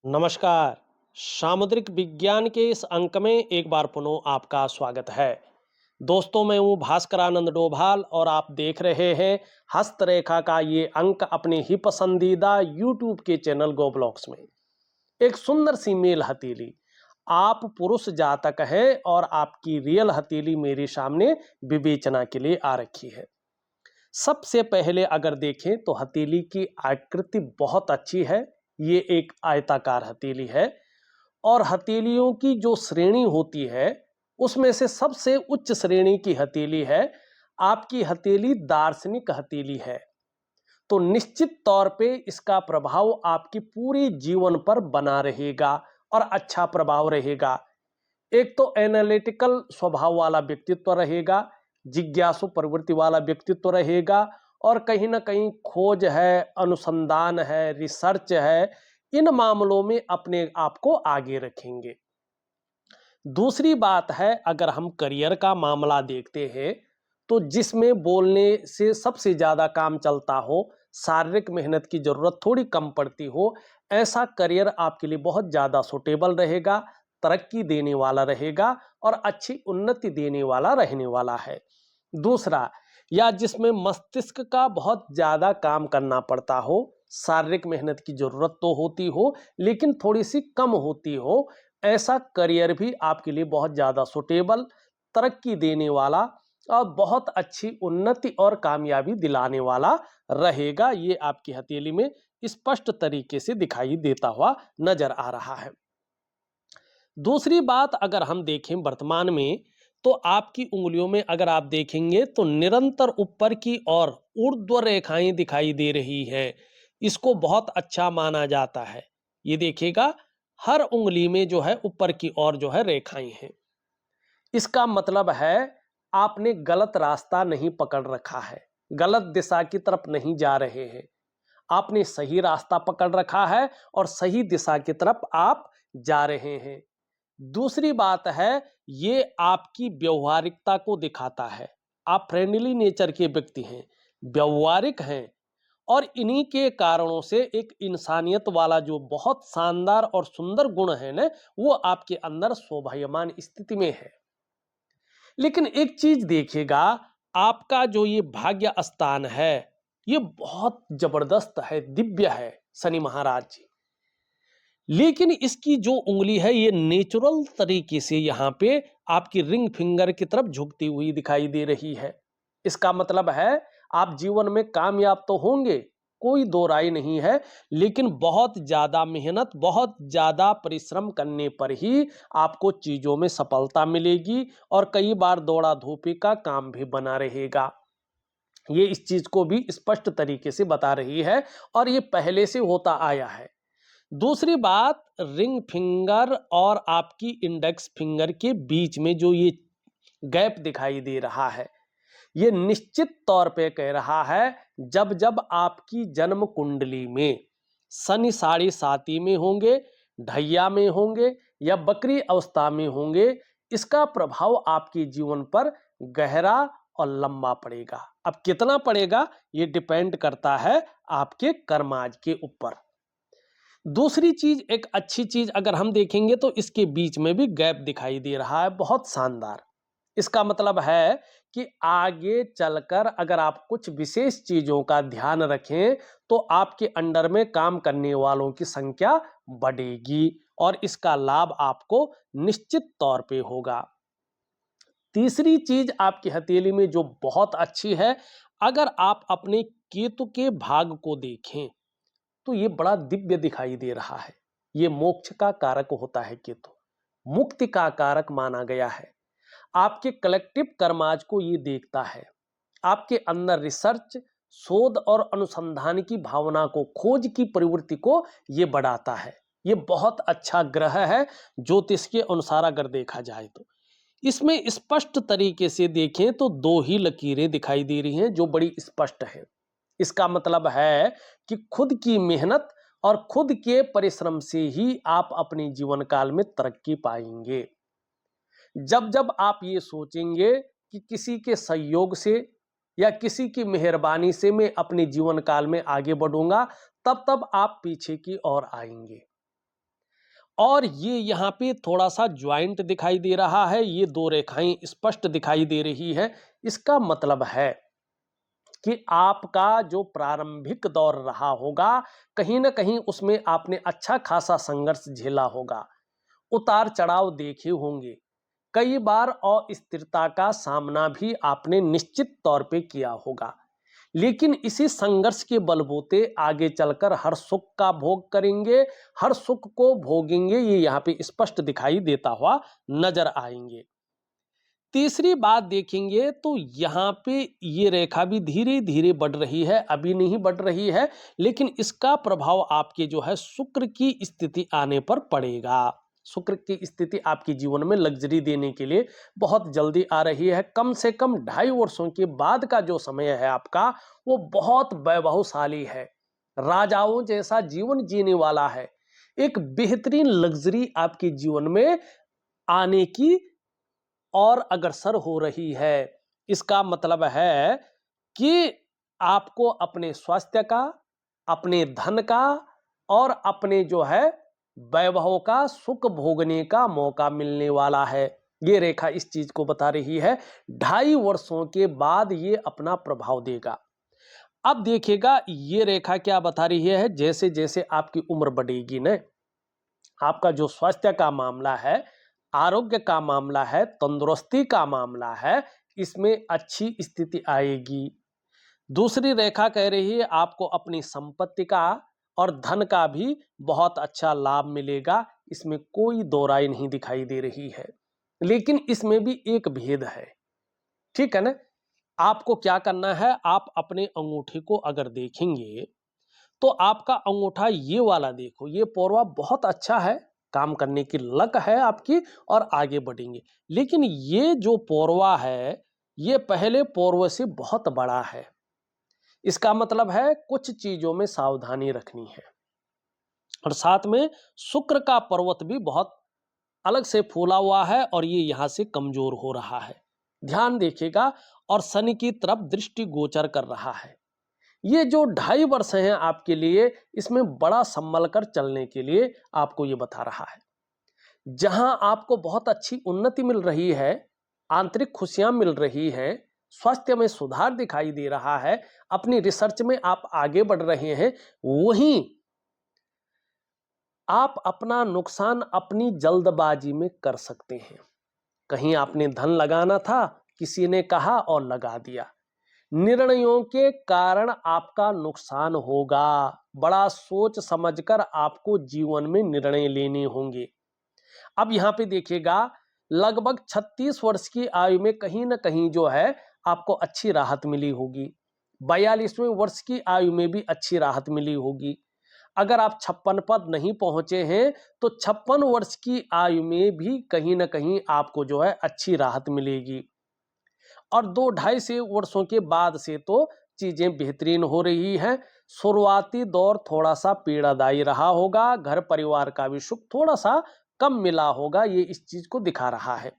नमस्कार। सामुद्रिक विज्ञान के इस अंक में एक बार पुनः आपका स्वागत है। दोस्तों, मैं हूँ भास्करानंद डोभाल और आप देख रहे हैं हस्तरेखा का ये अंक अपने ही पसंदीदा यूट्यूब के चैनल गो ब्लॉग्स में। एक सुंदर सी मेल हथेली। आप पुरुष जातक हैं और आपकी रियल हथेली मेरे सामने विवेचना के लिए आ रखी है। सबसे पहले अगर देखें तो हथेली की आकृति बहुत अच्छी है। ये एक आयताकार हथेली है और हथेलियों की जो श्रेणी होती है उसमें से सबसे उच्च श्रेणी की हथेली है। आपकी हथेली दार्शनिक हथेली है, तो निश्चित तौर पे इसका प्रभाव आपकी पूरी जीवन पर बना रहेगा और अच्छा प्रभाव रहेगा। एक तो एनालिटिकल स्वभाव वाला व्यक्तित्व रहेगा, जिज्ञासु प्रवृत्ति वाला व्यक्तित्व रहेगा और कहीं ना कहीं खोज है, अनुसंधान है, रिसर्च है, इन मामलों में अपने आप को आगे रखेंगे। दूसरी बात है, अगर हम करियर का मामला देखते हैं तो जिसमें बोलने से सबसे ज़्यादा काम चलता हो, शारीरिक मेहनत की ज़रूरत थोड़ी कम पड़ती हो, ऐसा करियर आपके लिए बहुत ज़्यादा सूटेबल रहेगा, तरक्की देने वाला रहेगा और अच्छी उन्नति देने वाला रहने वाला है। दूसरा, या जिसमें मस्तिष्क का बहुत ज़्यादा काम करना पड़ता हो, शारीरिक मेहनत की ज़रूरत तो होती हो लेकिन थोड़ी सी कम होती हो, ऐसा करियर भी आपके लिए बहुत ज़्यादा सूटेबल, तरक्की देने वाला और बहुत अच्छी उन्नति और कामयाबी दिलाने वाला रहेगा। ये आपकी हथेली में स्पष्ट तरीके से दिखाई देता हुआ नजर आ रहा है। दूसरी बात अगर हम देखें वर्तमान में, तो आपकी उंगलियों में अगर आप देखेंगे तो निरंतर ऊपर की ओर ऊर्ध्व रेखाएं दिखाई दे रही है। इसको बहुत अच्छा माना जाता है। ये देखिएगा, हर उंगली में जो है ऊपर की ओर जो है रेखाएं हैं। इसका मतलब है आपने गलत रास्ता नहीं पकड़ रखा है, गलत दिशा की तरफ नहीं जा रहे हैं। आपने सही रास्ता पकड़ रखा है और सही दिशा की तरफ आप जा रहे हैं। दूसरी बात है, ये आपकी व्यवहारिकता को दिखाता है। आप फ्रेंडली नेचर के व्यक्ति हैं, व्यवहारिक हैं और इन्हीं के कारणों से एक इंसानियत वाला जो बहुत शानदार और सुंदर गुण है ना, वो आपके अंदर शोभायमान स्थिति में है। लेकिन एक चीज देखिएगा, आपका जो ये भाग्य स्थान है, ये बहुत जबरदस्त है, दिव्य है, शनि महाराज जी। लेकिन इसकी जो उंगली है ये नेचुरल तरीके से यहाँ पे आपकी रिंग फिंगर की तरफ झुकती हुई दिखाई दे रही है। इसका मतलब है आप जीवन में कामयाब तो होंगे, कोई दो राय नहीं है, लेकिन बहुत ज्यादा मेहनत, बहुत ज्यादा परिश्रम करने पर ही आपको चीजों में सफलता मिलेगी और कई बार दौड़ा धूपी का काम भी बना रहेगा। ये इस चीज को भी स्पष्ट तरीके से बता रही है और ये पहले से होता आया है। दूसरी बात, रिंग फिंगर और आपकी इंडेक्स फिंगर के बीच में जो ये गैप दिखाई दे रहा है, ये निश्चित तौर पे कह रहा है जब जब आपकी जन्म कुंडली में शनि साढ़े साती में होंगे, ढैया में होंगे या बकरी अवस्था में होंगे, इसका प्रभाव आपके जीवन पर गहरा और लंबा पड़ेगा। अब कितना पड़ेगा ये डिपेंड करता है आपके कर्माज के ऊपर। दूसरी चीज, एक अच्छी चीज अगर हम देखेंगे तो इसके बीच में भी गैप दिखाई दे रहा है, बहुत शानदार। इसका मतलब है कि आगे चलकर अगर आप कुछ विशेष चीजों का ध्यान रखें तो आपके अंडर में काम करने वालों की संख्या बढ़ेगी और इसका लाभ आपको निश्चित तौर पे होगा। तीसरी चीज आपकी हथेली में जो बहुत अच्छी है, अगर आप अपने केतु के भाग को देखें तो ये बड़ा दिव्य दिखाई दे रहा है। ये मोक्ष का कारक होता है केतु, मुक्ति का कारक माना गया है। आपके कलेक्टिव कर्माज को ये देखता है, आपके अंदर रिसर्च, शोध और अनुसंधान की भावना को, खोज की प्रवृत्ति को ये बढ़ाता है। ये बहुत अच्छा ग्रह है ज्योतिष के अनुसार अगर देखा जाए तो। इसमें स्पष्ट तरीके से देखें तो दो ही लकीरें दिखाई दे रही हैं जो बड़ी स्पष्ट है। इसका मतलब है कि खुद की मेहनत और खुद के परिश्रम से ही आप अपने जीवन काल में तरक्की पाएंगे। जब जब आप ये सोचेंगे कि किसी के सहयोग से या किसी की मेहरबानी से मैं अपने जीवन काल में आगे बढ़ूंगा, तब तब आप पीछे की ओर आएंगे। और ये यहाँ पे थोड़ा सा ज्वाइंट दिखाई दे रहा है, ये दो रेखाएं स्पष्ट दिखाई दे रही है। इसका मतलब है कि आपका जो प्रारंभिक दौर रहा होगा, कहीं ना कहीं उसमें आपने अच्छा खासा संघर्ष झेला होगा, उतार चढ़ाव देखे होंगे, कई बार अस्थिरता का सामना भी आपने निश्चित तौर पे किया होगा। लेकिन इसी संघर्ष के बलबूते आगे चलकर हर सुख का भोग करेंगे, हर सुख को भोगेंगे, ये यहाँ पे स्पष्ट दिखाई देता हुआ नजर आएंगे। तीसरी बात देखेंगे तो यहाँ पे ये रेखा भी धीरे धीरे बढ़ रही है, अभी नहीं बढ़ रही है, लेकिन इसका प्रभाव आपके जो है शुक्र की स्थिति आने पर पड़ेगा। शुक्र की स्थिति आपके जीवन में लग्जरी देने के लिए बहुत जल्दी आ रही है। कम से कम 2.5 वर्षों के बाद का जो समय है आपका, वो बहुत वैभवशाली है, राजाओं जैसा जीवन जीने वाला है। एक बेहतरीन लग्जरी आपके जीवन में आने की और अग्रसर हो रही है। इसका मतलब है कि आपको अपने स्वास्थ्य का, अपने धन का और अपने जो है वैभव का सुख भोगने का मौका मिलने वाला है। ये रेखा इस चीज को बता रही है। 2.5 वर्षों के बाद ये अपना प्रभाव देगा। अब देखिएगा ये रेखा क्या बता रही है, जैसे जैसे आपकी उम्र बढ़ेगी ना, आपका जो स्वास्थ्य का मामला है, आरोग्य का मामला है, तंदुरुस्ती का मामला है, इसमें अच्छी स्थिति आएगी। दूसरी रेखा कह रही है आपको अपनी संपत्ति का और धन का भी बहुत अच्छा लाभ मिलेगा, इसमें कोई दो राय नहीं दिखाई दे रही है। लेकिन इसमें भी एक भेद है, ठीक है ना। आपको क्या करना है, आप अपने अंगूठे को अगर देखेंगे तो आपका अंगूठा ये वाला देखो, ये पौरवा बहुत अच्छा है, काम करने की लक है आपकी और आगे बढ़ेंगे। लेकिन ये जो पौरवा है, ये पहले पौरवे से बहुत बड़ा है। इसका मतलब है कुछ चीजों में सावधानी रखनी है। और साथ में शुक्र का पर्वत भी बहुत अलग से फूला हुआ है और ये यहां से कमजोर हो रहा है, ध्यान देखिएगा। और शनि की तरफ दृष्टि गोचर कर रहा है। ये जो 2.5 वर्ष हैं आपके लिए, इसमें बड़ा संभल कर चलने के लिए आपको ये बता रहा है। जहां आपको बहुत अच्छी उन्नति मिल रही है, आंतरिक खुशियां मिल रही हैं, स्वास्थ्य में सुधार दिखाई दे रहा है, अपनी रिसर्च में आप आगे बढ़ रहे हैं, वहीं आप अपना नुकसान अपनी जल्दबाजी में कर सकते हैं। कहीं आपने धन लगाना था, किसी ने कहा और लगा दिया, निर्णयों के कारण आपका नुकसान होगा। बड़ा सोच समझकर आपको जीवन में निर्णय लेने होंगे। अब यहां पे देखिएगा, लगभग 36 वर्ष की आयु में कहीं ना कहीं जो है आपको अच्छी राहत मिली होगी। 42वें वर्ष की आयु में भी अच्छी राहत मिली होगी। अगर आप 56 पर नहीं पहुंचे हैं तो 56 वर्ष की आयु में भी कहीं ना कहीं आपको जो है अच्छी राहत मिलेगी। और 2-2.5 वर्षों के बाद से तो चीजें बेहतरीन हो रही हैं। शुरुआती दौर थोड़ा सा पीड़ादायी रहा होगा, घर परिवार का भी सुख थोड़ा सा कम मिला होगा, ये इस चीज को दिखा रहा है।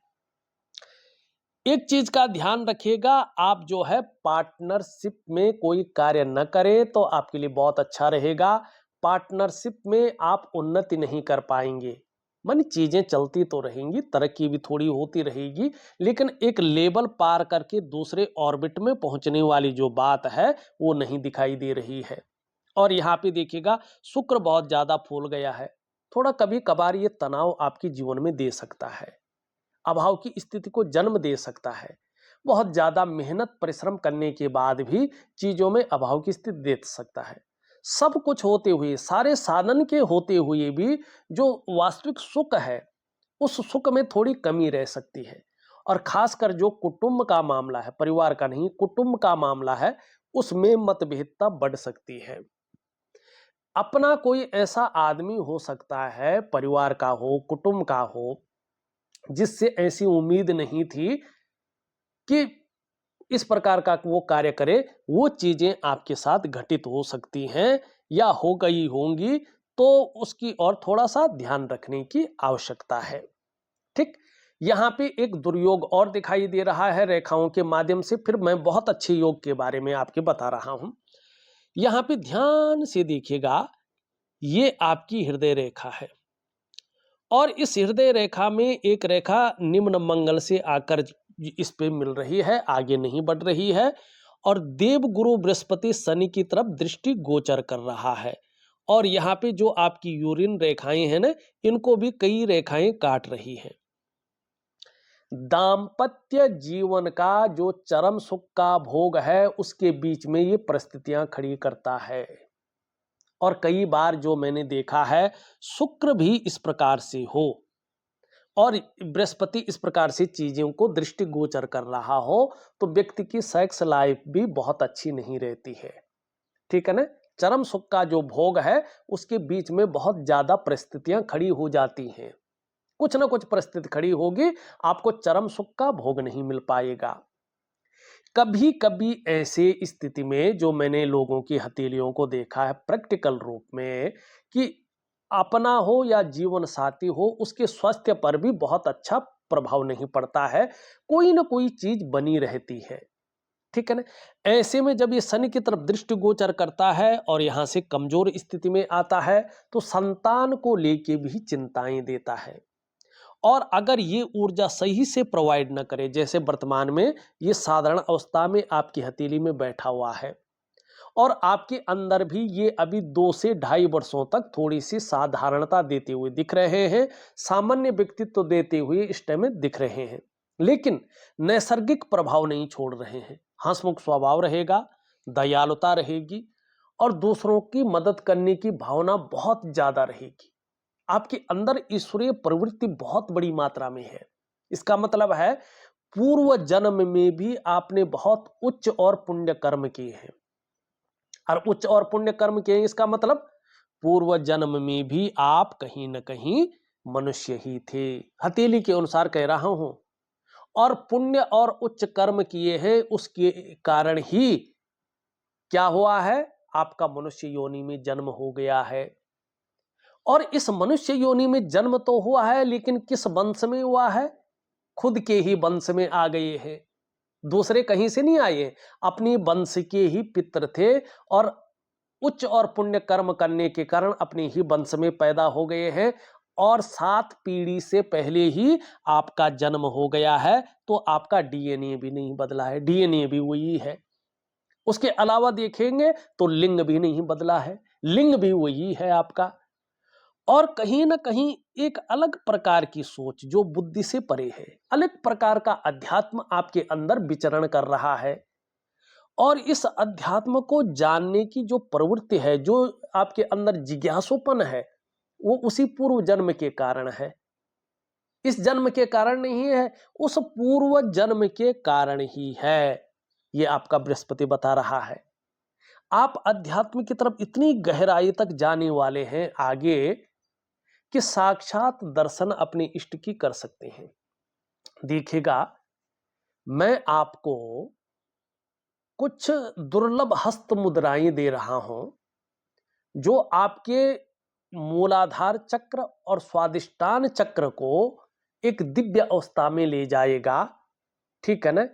एक चीज का ध्यान रखिएगा, आप जो है पार्टनरशिप में कोई कार्य न करें तो आपके लिए बहुत अच्छा रहेगा। पार्टनरशिप में आप उन्नति नहीं कर पाएंगे, मानी चीजें चलती तो रहेंगी, तरक्की भी थोड़ी होती रहेगी, लेकिन एक लेवल पार करके दूसरे ऑर्बिट में पहुंचने वाली जो बात है वो नहीं दिखाई दे रही है। और यहाँ पे देखिएगा शुक्र बहुत ज्यादा फूल गया है, थोड़ा कभी कभार ये तनाव आपके जीवन में दे सकता है, अभाव की स्थिति को जन्म दे सकता है। बहुत ज्यादा मेहनत परिश्रम करने के बाद भी चीजों में अभाव की स्थिति दे सकता है। सब कुछ होते हुए, सारे साधन के होते हुए भी जो वास्तविक सुख है, उस सुख में थोड़ी कमी रह सकती है। और खासकर जो कुटुंब का मामला है, परिवार का नहीं, कुटुंब का मामला है, उसमें मतभेदता बढ़ सकती है। अपना कोई ऐसा आदमी हो सकता है, परिवार का हो, कुटुंब का हो, जिससे ऐसी उम्मीद नहीं थी कि इस प्रकार का वो कार्य करे, वो चीजें आपके साथ घटित हो सकती हैं या हो गई होंगी, तो उसकी और थोड़ा सा ध्यान रखने की आवश्यकता है। ठीक, यहां पे एक दुर्योग और दिखाई दे रहा है रेखाओं के माध्यम से, फिर मैं बहुत अच्छे योग के बारे में आपके बता रहा हूं। यहां पे ध्यान से देखिएगा, ये आपकी हृदय रेखा है और इस हृदय रेखा में एक रेखा निम्न मंगल से आकर इस पे मिल रही है, आगे नहीं बढ़ रही है, और देव गुरु बृहस्पति शनि की तरफ दृष्टि गोचर कर रहा है। और यहाँ पे जो आपकी यूरिन रेखाएं हैं ना, इनको भी कई रेखाएं काट रही हैं। दाम्पत्य जीवन का जो चरम सुख का भोग है, उसके बीच में ये परिस्थितियां खड़ी करता है। और कई बार जो मैंने देखा है, शुक्र भी इस प्रकार से हो और बृहस्पति इस प्रकार से चीजों को दृष्टिगोचर कर रहा हो, तो व्यक्ति की सेक्स लाइफ भी बहुत अच्छी नहीं रहती है। ठीक है ना। चरम सुख का जो भोग है, उसके बीच में बहुत ज्यादा परिस्थितियां खड़ी हो जाती हैं। कुछ ना कुछ परिस्थिति खड़ी होगी, आपको चरम सुख का भोग नहीं मिल पाएगा। कभी कभी ऐसे स्थिति में जो मैंने लोगों की हथेलियों को देखा है प्रैक्टिकल रूप में, कि अपना हो या जीवन साथी हो, उसके स्वास्थ्य पर भी बहुत अच्छा प्रभाव नहीं पड़ता है, कोई ना कोई चीज बनी रहती है। ठीक है ना। ऐसे में जब ये शनि की तरफ दृष्टि गोचर करता है और यहां से कमजोर स्थिति में आता है, तो संतान को लेके भी चिंताएं देता है। और अगर ये ऊर्जा सही से प्रोवाइड न करे, जैसे वर्तमान में ये साधारण अवस्था में आपकी हथेली में बैठा हुआ है और आपके अंदर भी ये अभी 2 से ढाई वर्षों तक थोड़ी सी साधारणता देते हुए दिख रहे हैं, सामान्य व्यक्तित्व देते हुए इस टाइम में दिख रहे हैं, लेकिन नैसर्गिक प्रभाव नहीं छोड़ रहे हैं। हंसमुख स्वभाव रहेगा, दयालुता रहेगी और दूसरों की मदद करने की भावना बहुत ज्यादा रहेगी। आपके अंदर ईश्वरीय प्रवृत्ति बहुत बड़ी मात्रा में है। इसका मतलब है पूर्व जन्म में भी आपने बहुत उच्च और पुण्य कर्म किए हैं। और उच्च और पुण्य कर्म किए, इसका मतलब पूर्व जन्म में भी आप कहीं ना कहीं मनुष्य ही थे, हथेली के अनुसार कह रहा हूं। और पुण्य और उच्च कर्म किए हैं, उसके कारण ही क्या हुआ है, आपका मनुष्य योनि में जन्म हो गया है। और इस मनुष्य योनि में जन्म तो हुआ है, लेकिन किस वंश में हुआ है, खुद के ही वंश में आ गए हैं। दूसरे कहीं से नहीं आए, अपनी वंश के ही पितर थे और उच्च और पुण्य कर्म करने के कारण अपने ही वंश में पैदा हो गए हैं और 7 पीढ़ी से पहले ही आपका जन्म हो गया है। तो आपका डीएनए भी नहीं बदला है, डीएनए भी वही है। उसके अलावा देखेंगे तो लिंग भी नहीं बदला है, लिंग भी वही है आपका। और कहीं ना कहीं एक अलग प्रकार की सोच जो बुद्धि से परे है, अलग प्रकार का अध्यात्म आपके अंदर विचरण कर रहा है। और इस अध्यात्म को जानने की जो प्रवृत्ति है, जो आपके अंदर जिज्ञासुपन है, वो उसी पूर्व जन्म के कारण है, इस जन्म के कारण नहीं है, उस पूर्व जन्म के कारण ही है। ये आपका बृहस्पति बता रहा है। आप अध्यात्म की तरफ इतनी गहराई तक जाने वाले हैं आगे, कि साक्षात दर्शन अपने इष्ट की कर सकते हैं। देखिएगा, मैं आपको कुछ दुर्लभ हस्त मुद्राएं दे रहा हूं, जो आपके मूलाधार चक्र और स्वादिष्टान चक्र को एक दिव्य अवस्था में ले जाएगा। ठीक है ना।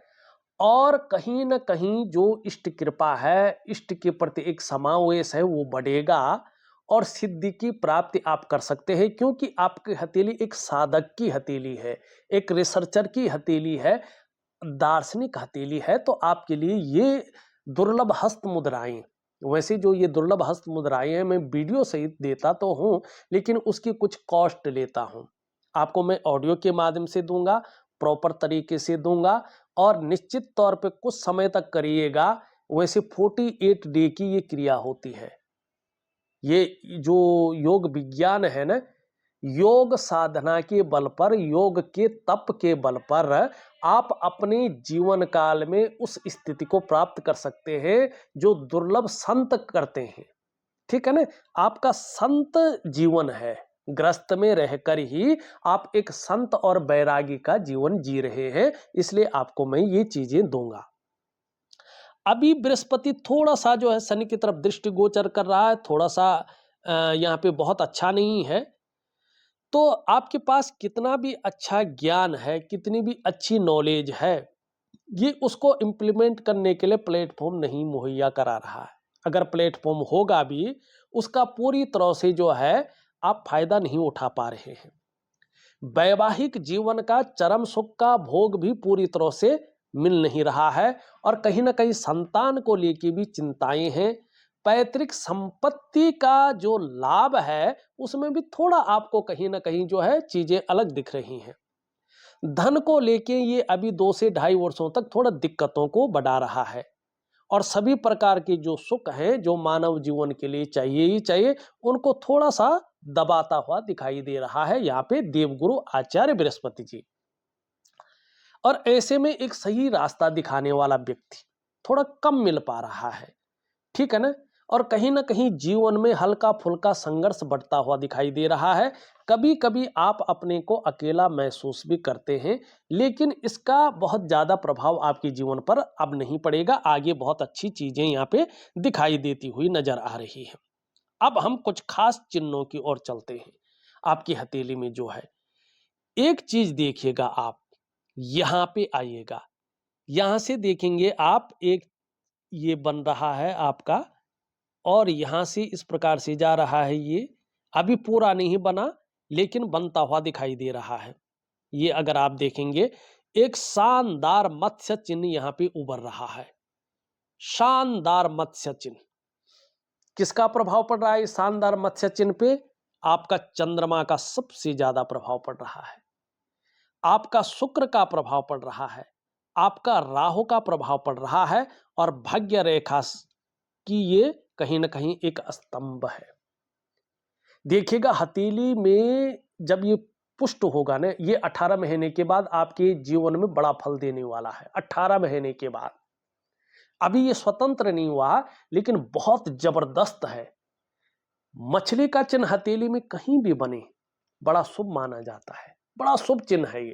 और कहीं ना कहीं जो इष्ट कृपा है, इष्ट के प्रति एक समावेश है, वो बढ़ेगा और सिद्धि की प्राप्ति आप कर सकते हैं, क्योंकि आपकी हथेली एक साधक की हथेली है, एक रिसर्चर की हथेली है, दार्शनिक हथेली है। तो आपके लिए ये दुर्लभ हस्त मुद्राएं, वैसे जो ये दुर्लभ हस्त मुद्राएं हैं, मैं वीडियो सहित देता तो हूं, लेकिन उसकी कुछ कॉस्ट लेता हूं। आपको मैं ऑडियो के माध्यम से दूंगा, प्रॉपर तरीके से दूंगा, और निश्चित तौर पे कुछ समय तक करिएगा। वैसे 48 डे की ये क्रिया होती है। ये जो योग विज्ञान है ना, योग साधना के बल पर, योग के तप के बल पर आप अपने जीवन काल में उस स्थिति को प्राप्त कर सकते हैं जो दुर्लभ संत करते हैं। ठीक है ना। आपका संत जीवन है, ग्रस्त में रहकर ही आप एक संत और बैरागी का जीवन जी रहे हैं, इसलिए आपको मैं ये चीजें दूंगा। अभी बृहस्पति थोड़ा सा जो है शनि की तरफ दृष्टि गोचर कर रहा है, थोड़ा सा यहाँ पे बहुत अच्छा नहीं है। तो आपके पास कितना भी अच्छा ज्ञान है, कितनी भी अच्छी नॉलेज है, ये उसको इम्प्लीमेंट करने के लिए प्लेटफॉर्म नहीं मुहैया करा रहा है। अगर प्लेटफॉर्म होगा भी, उसका पूरी तरह से जो है आप फायदा नहीं उठा पा रहे हैं। वैवाहिक जीवन का चरम सुख का भोग भी पूरी तरह से मिल नहीं रहा है और कहीं ना कहीं संतान को लेकर भी चिंताएं हैं। पैतृक संपत्ति का जो लाभ है उसमें भी थोड़ा आपको कहीं ना कहीं जो है चीजें अलग दिख रही हैं। धन को लेके ये अभी 2 से ढाई वर्षों तक थोड़ा दिक्कतों को बढ़ा रहा है और सभी प्रकार के जो सुख हैं जो मानव जीवन के लिए चाहिए ही चाहिए उनको थोड़ा सा दबाता हुआ दिखाई दे रहा है यहाँ पे देवगुरु आचार्य बृहस्पति जी। और ऐसे में एक सही रास्ता दिखाने वाला व्यक्ति थोड़ा कम मिल पा रहा है, ठीक है ना। और कहीं ना कहीं जीवन में हल्का फुल्का संघर्ष बढ़ता हुआ दिखाई दे रहा है। कभी कभी आप अपने को अकेला महसूस भी करते हैं, लेकिन इसका बहुत ज्यादा प्रभाव आपके जीवन पर अब नहीं पड़ेगा। आगे बहुत अच्छी चीजें यहाँ पे दिखाई देती हुई नजर आ रही है। अब हम कुछ खास चिन्हों की ओर चलते हैं। आपकी हथेली में जो है एक चीज देखिएगा, आप यहां पे आइएगा, यहां से देखेंगे आप एक ये बन रहा है आपका और यहां से इस प्रकार से जा रहा है। ये अभी पूरा नहीं बना लेकिन बनता हुआ दिखाई दे रहा है। ये अगर आप देखेंगे एक शानदार मत्स्य चिन्ह यहां पे उभर रहा है। शानदार मत्स्य चिन्ह किसका प्रभाव पड़ रहा है? इस शानदार मत्स्य चिन्ह पे आपका चंद्रमा का सबसे ज्यादा प्रभाव पड़ रहा है, आपका शुक्र का प्रभाव पड़ रहा है, आपका राहु का प्रभाव पड़ रहा है और भाग्य रेखा की ये कहीं ना कहीं एक स्तंभ है। देखिएगा हथेली में जब ये पुष्ट होगा ना, ये 18 महीने के बाद आपके जीवन में बड़ा फल देने वाला है। 18 महीने के बाद, अभी ये स्वतंत्र नहीं हुआ लेकिन बहुत जबरदस्त है। मछली का चिन्ह हथेली में कहीं भी बने बड़ा शुभ माना जाता है, बड़ा शुभ चिन्ह है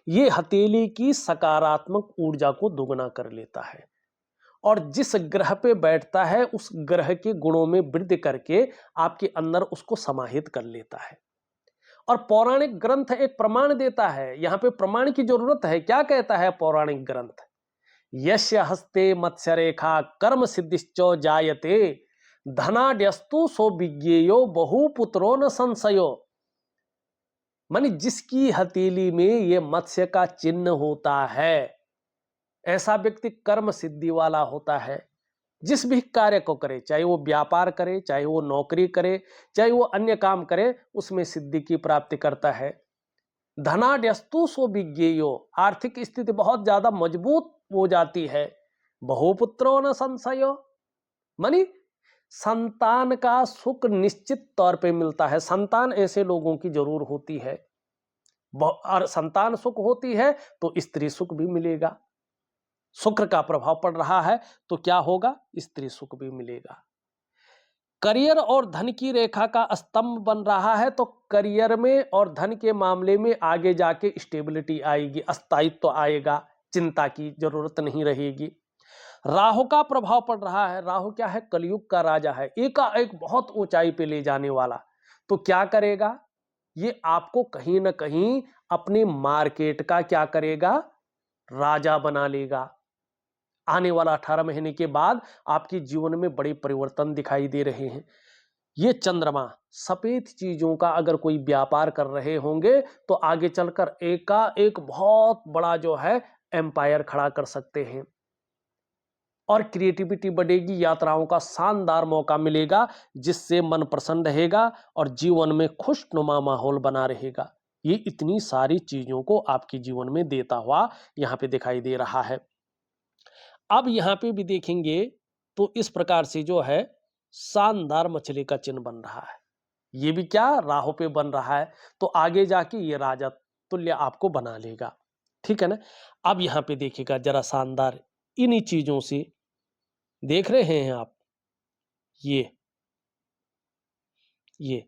ये हथेली की सकारात्मक ऊर्जा को दोगुना कर लेता है और जिस ग्रह पे बैठता है उस ग्रह के गुणों में वृद्धि करके आपके अंदर उसको समाहित कर लेता है। और पौराणिक ग्रंथ एक प्रमाण देता है, यहां पे प्रमाण की जरूरत है। क्या कहता है पौराणिक ग्रंथ? यस्य हस्ते मत्स्य रेखा कर्म सिद्धिश्चो जायते धनाड्यस्तु सो विज्ञेयो बहुपुत्रो न संशयो। मानी जिसकी हथेली में ये मत्स्य का चिन्ह होता है ऐसा व्यक्ति कर्म सिद्धि वाला होता है। जिस भी कार्य को करे, चाहे वो व्यापार करे, चाहे वो नौकरी करे, चाहे वो अन्य काम करे, उसमें सिद्धि की प्राप्ति करता है। धनाड्यस्तु सो विज्ञेयो, आर्थिक स्थिति बहुत ज्यादा मजबूत हो जाती है। बहुपुत्रो न संशयो, मानी संतान का सुख निश्चित तौर पे मिलता है। संतान ऐसे लोगों की जरूर होती है और संतान सुख होती है तो स्त्री सुख भी मिलेगा। शुक्र का प्रभाव पड़ रहा है तो क्या होगा? स्त्री सुख भी मिलेगा। करियर और धन की रेखा का स्तंभ बन रहा है तो करियर में और धन के मामले में आगे जाके स्टेबिलिटी आएगी, स्थायित्व आएगा, चिंता की जरूरत नहीं रहेगी। राहु का प्रभाव पड़ रहा है। राहु क्या है? कलयुग का राजा है, एकाएक बहुत ऊंचाई पे ले जाने वाला। तो क्या करेगा? ये आपको कहीं ना कहीं अपनी मार्केट का क्या करेगा? राजा बना लेगा। आने वाला 18 महीने के बाद आपके जीवन में बड़े परिवर्तन दिखाई दे रहे हैं। ये चंद्रमा सफेद चीजों का अगर कोई व्यापार कर रहे होंगे तो आगे चलकर एकाएक बहुत बड़ा जो है एम्पायर खड़ा कर सकते हैं और क्रिएटिविटी बढ़ेगी। यात्राओं का शानदार मौका मिलेगा जिससे मन प्रसन्न रहेगा और जीवन में खुशनुमा माहौल बना रहेगा। ये इतनी सारी चीजों को आपके जीवन में देता हुआ यहां पे दिखाई दे रहा है। अब यहां पे भी देखेंगे तो इस प्रकार से जो है शानदार मछली का चिन्ह बन रहा है। ये भी क्या? राहु पे बन रहा है तो आगे जाके ये राजा तुल्य आपको बना लेगा, ठीक है ना। अब यहां पे देखिएगा जरा शानदार इन्हीं चीजों से देख रहे हैं आप, ये ये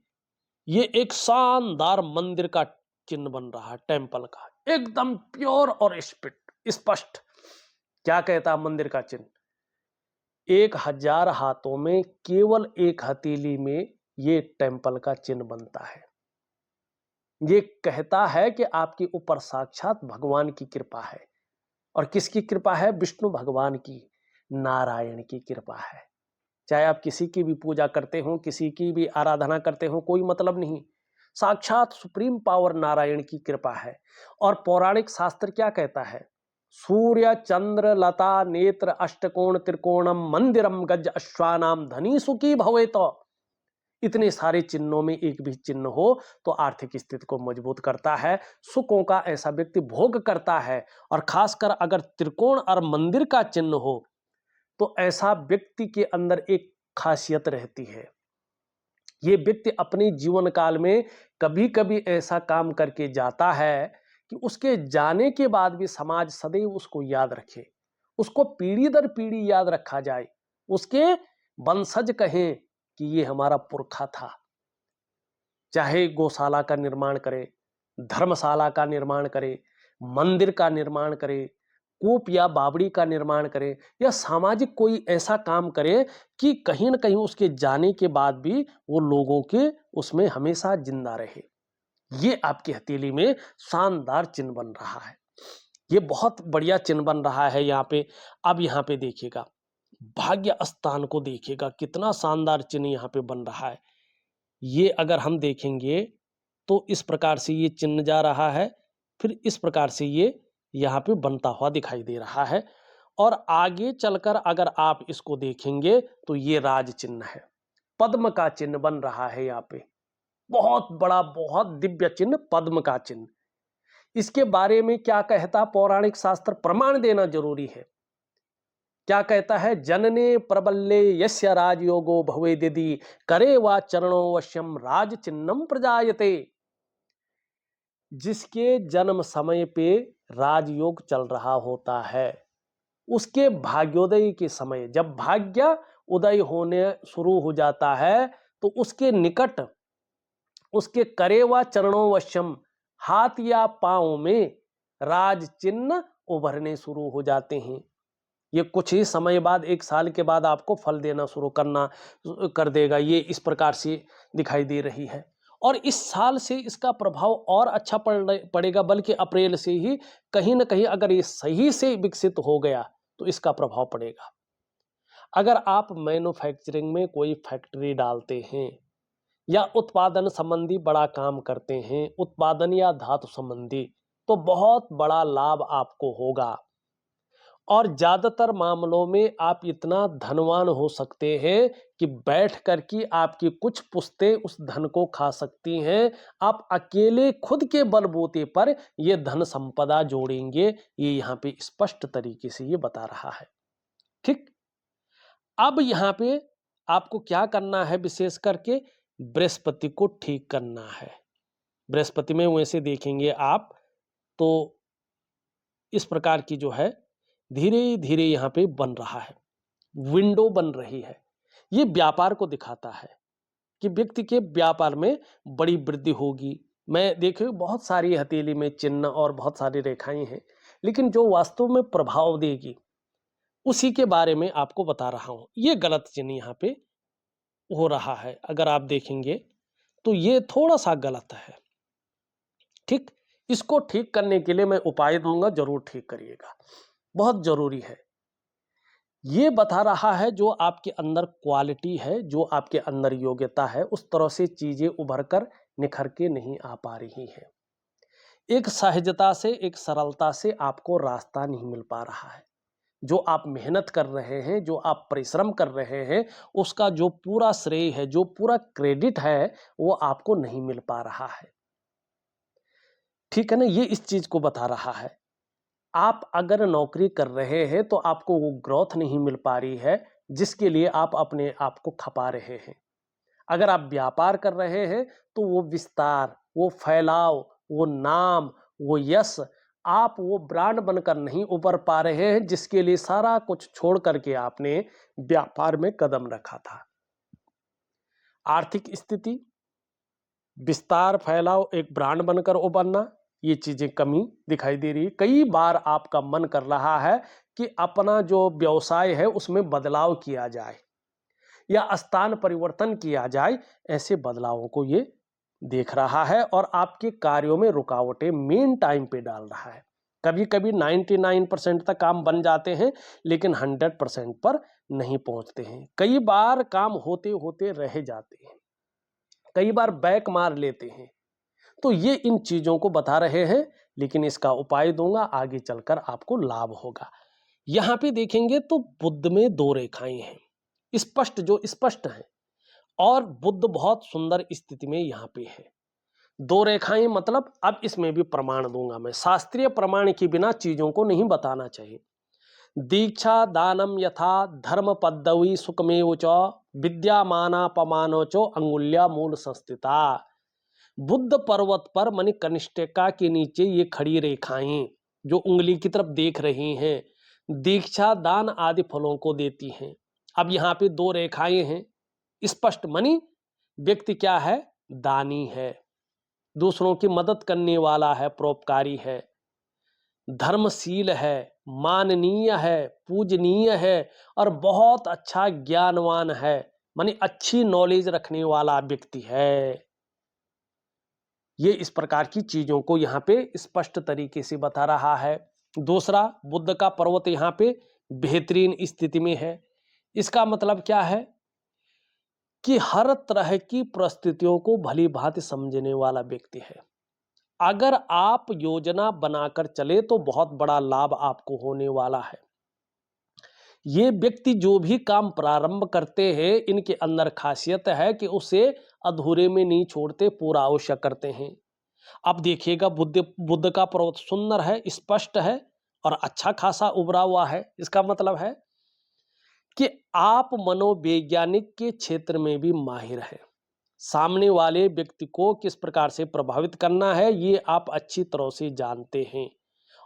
ये एक शानदार मंदिर का चिन्ह बन रहा है, टेंपल का, एकदम प्योर और स्पष्ट। क्या कहता है मंदिर का चिन्ह? 1000 हाथों में केवल एक हथेली में ये टेंपल का चिन्ह बनता है। ये कहता है कि आपके ऊपर साक्षात भगवान की कृपा है। और किसकी कृपा है? विष्णु भगवान की, नारायण की कृपा है। चाहे आप किसी की भी पूजा करते हो, किसी की भी आराधना करते हो, कोई मतलब नहीं, साक्षात सुप्रीम पावर नारायण की कृपा है। और पौराणिक शास्त्र क्या कहता है? सूर्य चंद्र लता नेत्र अष्टकोण त्रिकोणम मंदिरम गज अश्वानाम धनी सुखी भवेत। इतने सारे चिन्हों में एक भी चिन्ह हो तो आर्थिक स्थिति को मजबूत करता है, सुखों का ऐसा व्यक्ति भोग करता है। और खासकर अगर त्रिकोण और मंदिर का चिन्ह हो तो ऐसा व्यक्ति के अंदर एक खासियत रहती है, ये व्यक्ति अपने जीवन काल में कभी कभी ऐसा काम करके जाता है कि उसके जाने के बाद भी समाज सदैव उसको याद रखे, उसको पीढ़ी दर पीढ़ी याद रखा जाए, उसके वंशज कहें कि ये हमारा पुरखा था। चाहे गौशाला का निर्माण करे, धर्मशाला का निर्माण करे, मंदिर का निर्माण करे, कूप या बावड़ी का निर्माण करे, या सामाजिक कोई ऐसा काम करे कि कहीं न कहीं उसके जाने के बाद भी वो लोगों के उसमें हमेशा जिंदा रहे। ये आपकी हथेली में शानदार चिन्ह बन रहा है, ये बहुत बढ़िया चिन्ह बन रहा है यहाँ पे। अब यहाँ पे देखिएगा, भाग्य स्थान को देखिएगा, कितना शानदार चिन्ह यहाँ पे बन रहा है। ये अगर हम देखेंगे तो इस प्रकार से ये चिन्ह जा रहा है, फिर इस प्रकार से ये यहाँ पे बनता हुआ दिखाई दे रहा है। और आगे चलकर अगर आप इसको देखेंगे तो ये राज चिन्ह है, पद्म का चिन्ह बन रहा है यहाँ पे, बहुत बड़ा बहुत दिव्य चिन्ह, पद्म का चिन्ह। इसके बारे में क्या कहता पौराणिक शास्त्र, प्रमाण देना जरूरी है। क्या कहता है? जनने प्रबल्ले यस्य राजयोगो भवेदिति करे वा चरणो वश्यम राज चिन्हम प्रजायते। जिसके जन्म समय पे राजयोग चल रहा होता है, उसके भाग्योदय के समय जब भाग्य उदय होने शुरू हो जाता है तो उसके निकट उसके करे व चरणों वश्यम, हाथ या पांव में राज चिन्ह उभरने शुरू हो जाते हैं। ये कुछ ही समय बाद, एक साल के बाद आपको फल देना शुरू कर देगा। ये इस प्रकार से दिखाई दे रही है। और इस साल से इसका प्रभाव और अच्छा पड़ेगा, बल्कि अप्रैल से ही कहीं ना कहीं अगर ये सही से विकसित हो गया तो इसका प्रभाव पड़ेगा। अगर आप मैन्युफैक्चरिंग में कोई फैक्ट्री डालते हैं या उत्पादन संबंधी बड़ा काम करते हैं, उत्पादन या धातु संबंधी, तो बहुत बड़ा लाभ आपको होगा। और ज्यादातर मामलों में आप इतना धनवान हो सकते हैं कि बैठ कर की आपकी कुछ पुश्तें उस धन को खा सकती हैं। आप अकेले खुद के बलबूते पर ये धन संपदा जोड़ेंगे, ये यहाँ पे स्पष्ट तरीके से ये बता रहा है। ठीक, अब यहाँ पे आपको क्या करना है? विशेष करके बृहस्पति को ठीक करना है। बृहस्पति में वैसे देखेंगे आप तो इस प्रकार की जो है धीरे धीरे यहाँ पे बन रहा है, विंडो बन रही है। ये व्यापार को दिखाता है कि व्यक्ति के व्यापार में बड़ी वृद्धि होगी। मैं देखिए बहुत सारी हथेली में चिन्ह और बहुत सारी रेखाएं हैं, लेकिन जो वास्तव में प्रभाव देगी उसी के बारे में आपको बता रहा हूं। ये गलत चिन्ह यहाँ पे हो रहा है, अगर आप देखेंगे तो ये थोड़ा सा गलत है। ठीक, इसको ठीक करने के लिए मैं उपाय दूंगा, जरूर ठीक करिएगा, बहुत जरूरी है। ये बता रहा है जो आपके अंदर क्वालिटी है, जो आपके अंदर योग्यता है, उस तरह से चीजें उभर कर निखर के नहीं आ पा रही है। एक सहजता से, एक सरलता से आपको रास्ता नहीं मिल पा रहा है। जो आप मेहनत कर रहे हैं, जो आप परिश्रम कर रहे हैं, उसका जो पूरा श्रेय है, जो पूरा क्रेडिट है, वो आपको नहीं मिल पा रहा है। ठीक है ना? ये इस चीज को बता रहा है। आप अगर नौकरी कर रहे हैं तो आपको वो ग्रोथ नहीं मिल पा रही है जिसके लिए आप अपने आप को खपा रहे हैं। अगर आप व्यापार कर रहे हैं तो वो विस्तार, वो फैलाव, वो नाम, वो यश, आप वो ब्रांड बनकर नहीं उभर पा रहे हैं जिसके लिए सारा कुछ छोड़ करके आपने व्यापार में कदम रखा था। आर्थिक स्थिति, विस्तार, फैलाव, एक ब्रांड बनकर उभरना, ये चीजें कमी दिखाई दे रही है। कई बार आपका मन कर रहा है कि अपना जो व्यवसाय है उसमें बदलाव किया जाए या स्थान परिवर्तन किया जाए, ऐसे बदलावों को ये देख रहा है और आपके कार्यों में रुकावटें मेन टाइम पे डाल रहा है। कभी कभी 99% तक काम बन जाते हैं लेकिन 100% पर नहीं पहुंचते हैं। कई बार काम होते होते रह जाते हैं, कई बार बैक मार लेते हैं। तो ये इन चीजों को बता रहे हैं, लेकिन इसका उपाय दूंगा, आगे चलकर आपको लाभ होगा। यहां पे देखेंगे तो बुध में दो रेखाएं हैं, स्पष्ट जो स्पष्ट हैं, और बुध बहुत सुंदर स्थिति में यहां पे है। दो रेखाएं मतलब, अब इसमें भी प्रमाण दूंगा मैं, शास्त्रीय प्रमाण के बिना चीजों को नहीं बताना चाहिए। दीक्षा दानम यथा धर्म पद्धवी सुखमेव च विद्यामानापमानो चो अंगुल्या मूल संस्थिता। बुद्ध पर्वत पर मानी कनिष्ठिका के नीचे ये खड़ी रेखाएं जो उंगली की तरफ देख रही हैं, दीक्षा दान आदि फलों को देती हैं। अब यहाँ पे दो रेखाएं हैं, स्पष्ट मानी व्यक्ति क्या है, दानी है, दूसरों की मदद करने वाला है, परोपकारी है, धर्मशील है, माननीय है, पूजनीय है, और बहुत अच्छा ज्ञानवान है, मानी अच्छी नॉलेज रखने वाला व्यक्ति है। ये इस प्रकार की चीजों को यहां पे स्पष्ट तरीके से बता रहा है। दूसरा, बुद्ध का पर्वत यहां पे बेहतरीन स्थिति में है। इसका मतलब क्या है कि हर तरह की परिस्थितियों को भली भांति समझने वाला व्यक्ति है। अगर आप योजना बनाकर चले तो बहुत बड़ा लाभ आपको होने वाला है। ये व्यक्ति जो भी काम प्रारंभ करते हैं, इनके अंदर खासियत है कि उसे अधूरे में नहीं छोड़ते, पूरा अवश्य करते हैं। अब देखिएगा, बुद्ध का पर्वत सुंदर है, स्पष्ट है और अच्छा खासा उभरा हुआ है। इसका मतलब है कि आप मनोवैज्ञानिक के क्षेत्र में भी माहिर हैं। सामने वाले व्यक्ति को किस प्रकार से प्रभावित करना है, ये आप अच्छी तरह से जानते हैं,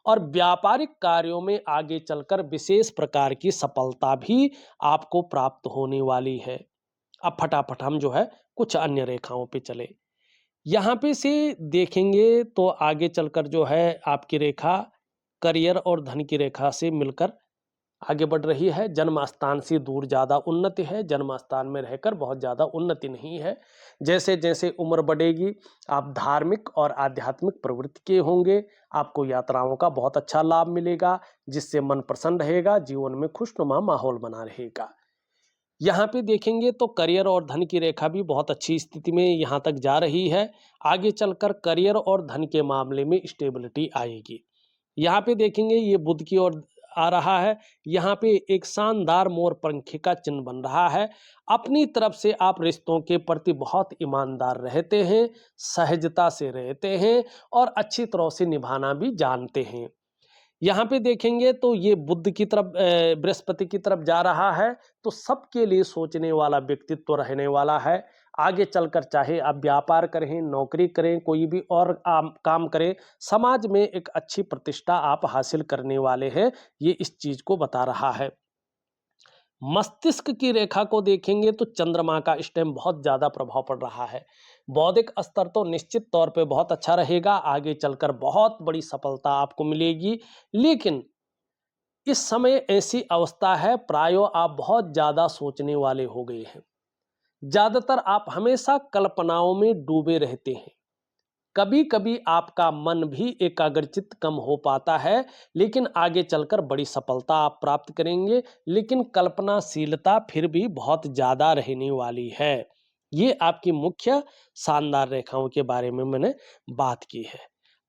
और व्यापारिक कार्यों में आगे चलकर विशेष प्रकार की सफलता भी आपको प्राप्त होने वाली है। अब फटाफट हम जो है कुछ अन्य रेखाओं पे चले। यहाँ पे से देखेंगे तो आगे चलकर जो है आपकी रेखा करियर और धन की रेखा से मिलकर आगे बढ़ रही है। जन्म स्थान से दूर ज़्यादा उन्नति है, जन्म स्थान में रहकर बहुत ज़्यादा उन्नति नहीं है। जैसे जैसे उम्र बढ़ेगी, आप धार्मिक और आध्यात्मिक प्रवृत्ति के होंगे, आपको यात्राओं का बहुत अच्छा लाभ मिलेगा, जिससे मन प्रसन्न रहेगा, जीवन में खुशनुमा माहौल बना रहेगा। यहाँ पे देखेंगे तो करियर और धन की रेखा भी बहुत अच्छी स्थिति में यहाँ तक जा रही है। आगे चलकर करियर और धन के मामले में स्टेबिलिटी आएगी। यहाँ पे देखेंगे ये बुध की ओर आ रहा है। यहाँ पे एक शानदार मोर पंखी का चिन्ह बन रहा है। अपनी तरफ से आप रिश्तों के प्रति बहुत ईमानदार रहते हैं, सहजता से रहते हैं और अच्छी तरह से निभाना भी जानते हैं। यहाँ पे देखेंगे तो ये बुध की तरफ, बृहस्पति की तरफ जा रहा है, तो सबके लिए सोचने वाला व्यक्तित्व रहने वाला है। आगे चलकर चाहे आप व्यापार करें, नौकरी करें, कोई भी और काम करें, समाज में एक अच्छी प्रतिष्ठा आप हासिल करने वाले हैं, ये इस चीज को बता रहा है। मस्तिष्क की रेखा को देखेंगे तो चंद्रमा का इस टाइम बहुत ज्यादा प्रभाव पड़ रहा है। बौद्धिक स्तर तो निश्चित तौर पे बहुत अच्छा रहेगा, आगे चलकर बहुत बड़ी सफलता आपको मिलेगी। लेकिन इस समय ऐसी अवस्था है, प्रायो आप बहुत ज्यादा सोचने वाले हो गए हैं। ज्यादातर आप हमेशा कल्पनाओं में डूबे रहते हैं। कभी कभी आपका मन भी एकाग्रचित कम हो पाता है, लेकिन आगे चलकर बड़ी सफलता आप प्राप्त करेंगे। लेकिन कल्पनाशीलता फिर भी बहुत ज्यादा रहने वाली है। ये आपकी मुख्य शानदार रेखाओं के बारे में मैंने बात की है।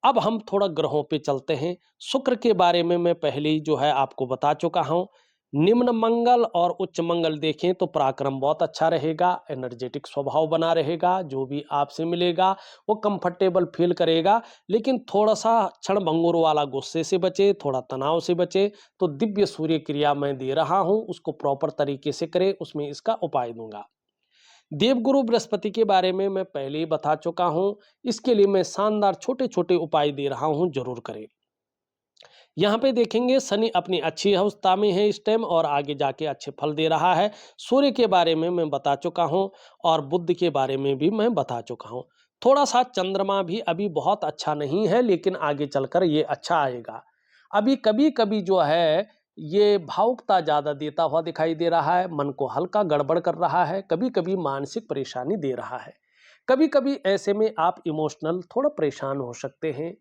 अब हम थोड़ा ग्रहों पे चलते हैं। शुक्र के बारे में मैं पहले ही जो है आपको बता चुका हूं। निम्न मंगल और उच्च मंगल देखें तो पराक्रम बहुत अच्छा रहेगा, एनर्जेटिक स्वभाव बना रहेगा, जो भी आपसे मिलेगा वो कंफर्टेबल फील करेगा। लेकिन थोड़ा सा क्षण भंगुर वाला गुस्से से बचे, थोड़ा तनाव से बचे। तो दिव्य सूर्य क्रिया मैं दे रहा हूं, उसको प्रॉपर तरीके से करें, उसमें इसका उपाय दूंगा। देवगुरु बृहस्पति के बारे में मैं पहले ही बता चुका हूं, इसके लिए मैं शानदार छोटे छोटे उपाय दे रहा हूं, जरूर करें। यहाँ पे देखेंगे शनि अपनी अच्छी अवस्था में है इस टाइम, और आगे जाके अच्छे फल दे रहा है। सूर्य के बारे में मैं बता चुका हूँ, और बुध के बारे में भी मैं बता चुका हूँ। थोड़ा सा चंद्रमा भी अभी बहुत अच्छा नहीं है, लेकिन आगे चलकर ये अच्छा आएगा। अभी कभी कभी जो है ये भावुकता ज्यादा देता हुआ दिखाई दे रहा है, मन को हल्का गड़बड़ कर रहा है, कभी कभी मानसिक परेशानी दे रहा है। कभी कभी ऐसे में आप इमोशनल थोड़ा परेशान हो सकते हैं,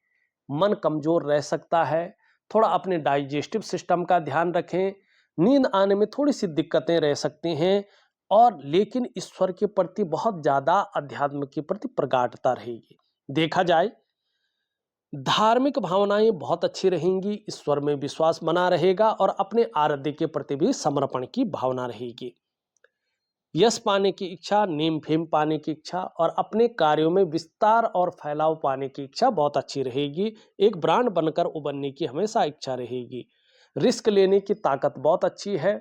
मन कमजोर रह सकता है। थोड़ा अपने डाइजेस्टिव सिस्टम का ध्यान रखें। नींद आने में थोड़ी सी दिक्कतें रह सकती हैं, और लेकिन ईश्वर के प्रति बहुत ज्यादा, अध्यात्म के प्रति प्रगाढ़ता रहेगी। देखा जाए, धार्मिक भावनाएं बहुत अच्छी रहेंगी, ईश्वर में विश्वास बना रहेगा और अपने आराध्य के प्रति भी समर्पण की भावना रहेगी। यश पाने की इच्छा, नेम फेम पाने की इच्छा और अपने कार्यों में विस्तार और फैलाव पाने की इच्छा बहुत अच्छी रहेगी। एक ब्रांड बनकर उभरने की हमेशा इच्छा रहेगी। रिस्क लेने की ताकत बहुत अच्छी है,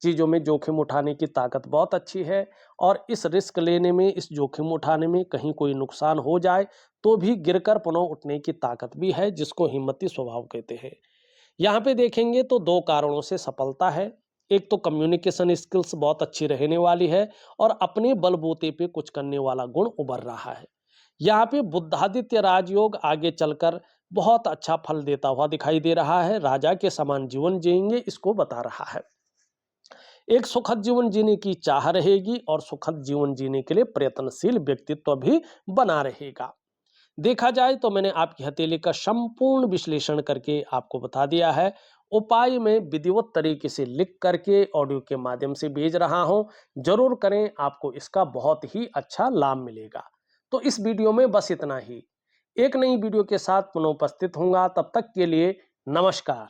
चीज़ों में जोखिम उठाने की ताकत बहुत अच्छी है और इस रिस्क लेने में, इस जोखिम उठाने में कहीं कोई नुकसान हो जाए तो भी गिरकर पुनः उठने की ताकत भी है, जिसको हिम्मती स्वभाव कहते हैं। यहाँ पे देखेंगे तो दो कारणों से सफलता है। एक तो कम्युनिकेशन स्किल्स बहुत अच्छी रहने वाली है और अपने बलबूते पे कुछ करने वाला गुण उभर रहा है। यहाँ पे बुद्धादित्य राजयोग आगे चलकर बहुत अच्छा फल देता हुआ दिखाई दे रहा है। राजा के समान जीवन जिएंगे, इसको बता रहा है। एक सुखद जीवन जीने की चाह रहेगी और सुखद जीवन जीने के लिए प्रयत्नशील व्यक्तित्व भी बना रहेगा। देखा जाए तो मैंने आपकी हथेली का संपूर्ण विश्लेषण करके आपको बता दिया है। उपाय में विधिवत तरीके से लिख करके ऑडियो के माध्यम से भेज रहा हूं, जरूर करें, आपको इसका बहुत ही अच्छा लाभ मिलेगा। तो इस वीडियो में बस इतना ही। एक नई वीडियो के साथ पुनः उपस्थित होऊंगा, तब तक के लिए नमस्कार।